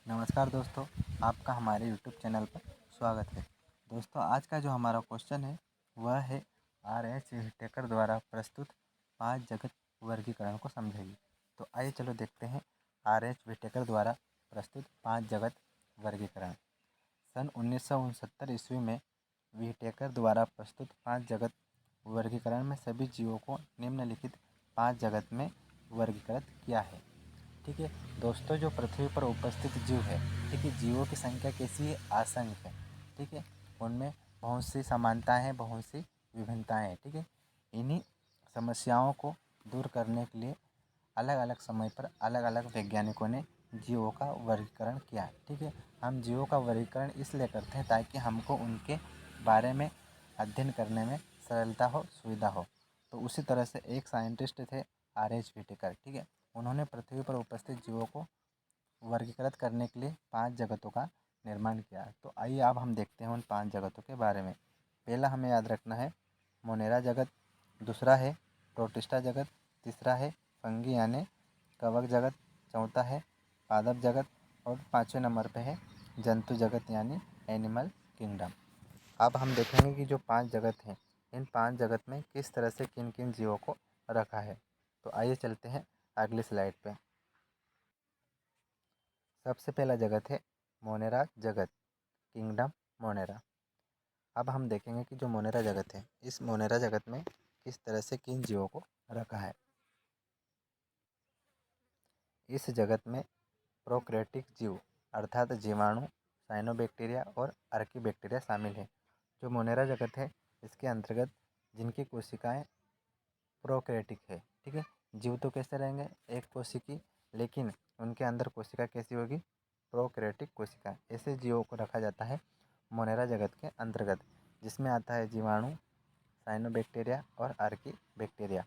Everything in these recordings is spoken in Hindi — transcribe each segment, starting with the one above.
नमस्कार दोस्तों, आपका हमारे यूट्यूब चैनल पर स्वागत है। दोस्तों, आज का जो हमारा क्वेश्चन है वह है R.H. व्हिटेकर द्वारा प्रस्तुत 5 जगत वर्गीकरण को समझाइए। तो आइए चलो देखते हैं R.H. व्हिटेकर द्वारा प्रस्तुत 5 जगत वर्गीकरण। सन 1969 ईस्वी में व्हिटेकर द्वारा प्रस्तुत 5 जगत वर्गीकरण में सभी जीवों को निम्नलिखित 5 जगत में वर्गीकृत किया है। ठीक है दोस्तों, जो पृथ्वी पर उपस्थित जीव है, ठीक है, जीवों की संख्या कैसी है? असंख्य है। ठीक है, उनमें बहुत सी समानताएं हैं, बहुत सी विभिन्नताएं हैं। ठीक है, इन्हीं समस्याओं को दूर करने के लिए अलग अलग समय पर अलग अलग वैज्ञानिकों ने जीवों का वर्गीकरण किया है। ठीक है, हम जीवों का वर्गीकरण इसलिए करते हैं ताकि हमको उनके बारे में अध्ययन करने में सरलता हो, सुविधा हो। तो उसी तरह से एक साइंटिस्ट थे R.H. व्हिटेकर। ठीक है, उन्होंने पृथ्वी पर उपस्थित जीवों को वर्गीकृत करने के लिए 5 जगतों का निर्माण किया। तो आइए अब हम देखते हैं उन 5 जगतों के बारे में। पहला हमें याद रखना है मोनेरा जगत, दूसरा है प्रोटिस्टा जगत, तीसरा है फंगी यानी कवक जगत, चौथा है पादप जगत और 5वें नंबर पे है जंतु जगत यानी एनिमल किंगडम। अब हम देखेंगे कि जो 5 जगत हैं, इन 5 जगत में किस तरह से किन किन जीवों को रखा है। तो आइए चलते हैं अगली स्लाइड पे। सबसे पहला जगत है मोनेरा जगत, किंगडम मोनेरा। अब हम देखेंगे कि जो मोनेरा जगत है, इस मोनेरा जगत में किस तरह से किन जीवों को रखा है। इस जगत में प्रोकैरियोटिक जीव अर्थात जीवाणु, साइनोबैक्टीरिया और आर्कीबैक्टीरिया शामिल है। जो मोनेरा जगत है, इसके अंतर्गत जिनकी कोशिकाएं प्रोकैरियोटिक है। ठीक है, जीव तो कैसे रहेंगे? एक कोशिकी, लेकिन उनके अंदर कोशिका कैसी होगी? प्रोकैरियोटिक कोशिका। ऐसे जीवों को रखा जाता है मोनेरा जगत के अंतर्गत, जिसमें आता है जीवाणु, साइनोबैक्टीरिया और आर्कीबैक्टीरिया।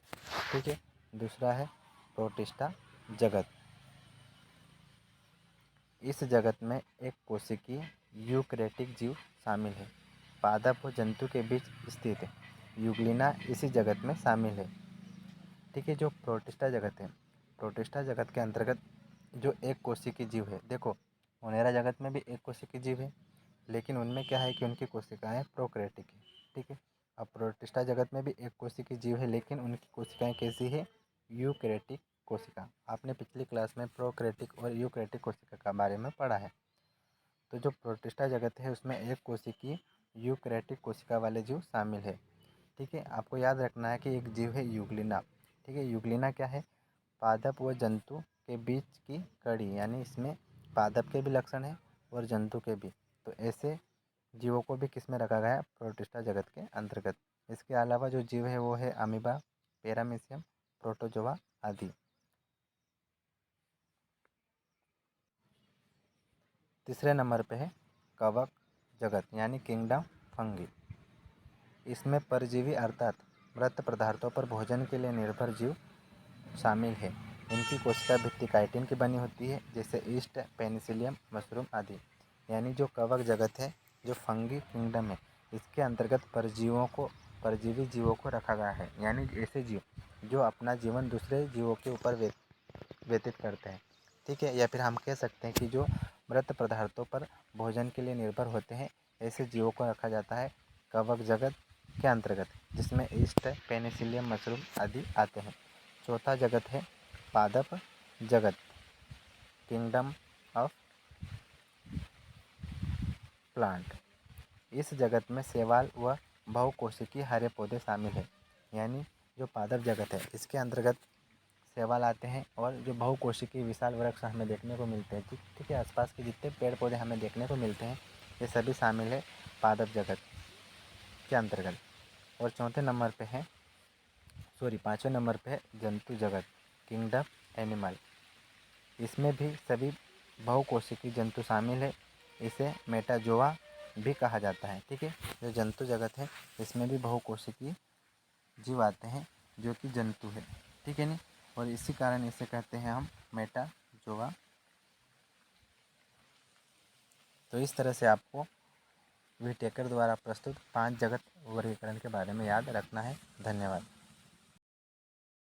ठीक है, दूसरा है प्रोटिस्टा जगत। इस जगत में एक कोशिकीय यूकैरियोटिक जीव शामिल है। पादप व जंतु के बीच स्थित यूग्लिना इसी जगत में शामिल है। ठीक है, जो प्रोटिस्टा जगत है, प्रोटिस्टा जगत के अंतर्गत जो एक कोशिकीय जीव है, देखो मोनेरा जगत में भी एक कोशिकीय जीव है, लेकिन उनमें क्या है कि उनकी कोशिकाएं प्रोकैरियोटिक है। ठीक है, अब प्रोटिस्टा जगत में भी एक कोशिकीय जीव है, लेकिन उनकी कोशिकाएं कैसी है? यूकैरियोटिक कोशिका। आपने पिछली क्लास में प्रोकैरियोटिक और यूकैरियोटिक कोशिका के बारे में पढ़ा है। तो जो प्रोटिस्टा जगत है, उसमें एक कोशिकीय यूकैरियोटिक कोशिका वाले जीव शामिल है। ठीक है, आपको याद रखना है कि एक जीव है यूग्लिना। ठीक है, यूग्लिना क्या है? पादप व जंतु के बीच की कड़ी, यानी इसमें पादप के भी लक्षण है और जंतु के भी। तो ऐसे जीवों को भी किस में रखा गया है? प्रोटिस्टा जगत के अंतर्गत। इसके अलावा जो जीव है वो है अमीबा, पैरामीशियम, प्रोटोजोआ आदि। तीसरे नंबर पे है कवक जगत यानी किंगडम फंगी। इसमें परजीवी अर्थात मृत पदार्थों पर भोजन के लिए निर्भर जीव शामिल है। इनकी कोशिका भित्ति काइटिन की बनी होती है, जैसे ईस्ट, पेनिसिलियम, मशरूम आदि। यानी जो कवक जगत है, जो फंगी किंगडम है, इसके अंतर्गत परजीवी जीवों को रखा गया है। यानी ऐसे जीव जो अपना जीवन दूसरे जीवों के ऊपर व्यतीत करते हैं। ठीक है, या फिर हम कह सकते हैं कि जो मृत पदार्थों पर भोजन के लिए निर्भर होते हैं, ऐसे जीवों को रखा जाता है कवक जगत के अंतर्गत, जिसमें ईस्ट, पेनिसिलियम, मशरूम आदि आते हैं। चौथा जगत है पादप जगत, किंगडम ऑफ प्लांट। इस जगत में शैवाल व बहुकोशिकीय हरे पौधे शामिल हैं। यानी जो पादप जगत है, इसके अंतर्गत शैवाल आते हैं और जो बहुकोशिकीय विशाल वृक्ष हमें देखने को मिलते हैं। ठीक है, आसपास के जितने पेड़ पौधे हमें देखने को मिलते हैं, ये सभी शामिल है पादप जगत के अंतर्गत। और पाँचवें नंबर पे है जंतु जगत, किंगडम एनिमल। इसमें भी सभी बहुकोशिकीय जंतु शामिल है। इसे मेटाजोआ भी कहा जाता है। ठीक है, जो जंतु जगत है, इसमें भी बहुकोशिकीय जीव आते हैं जो कि जंतु है। ठीक है नी, और इसी कारण इसे कहते हैं हम मेटाजोआ। तो इस तरह से आपको व्हिटेकर द्वारा प्रस्तुत 5 जगत वर्गीकरण के बारे में याद रखना है। धन्यवाद।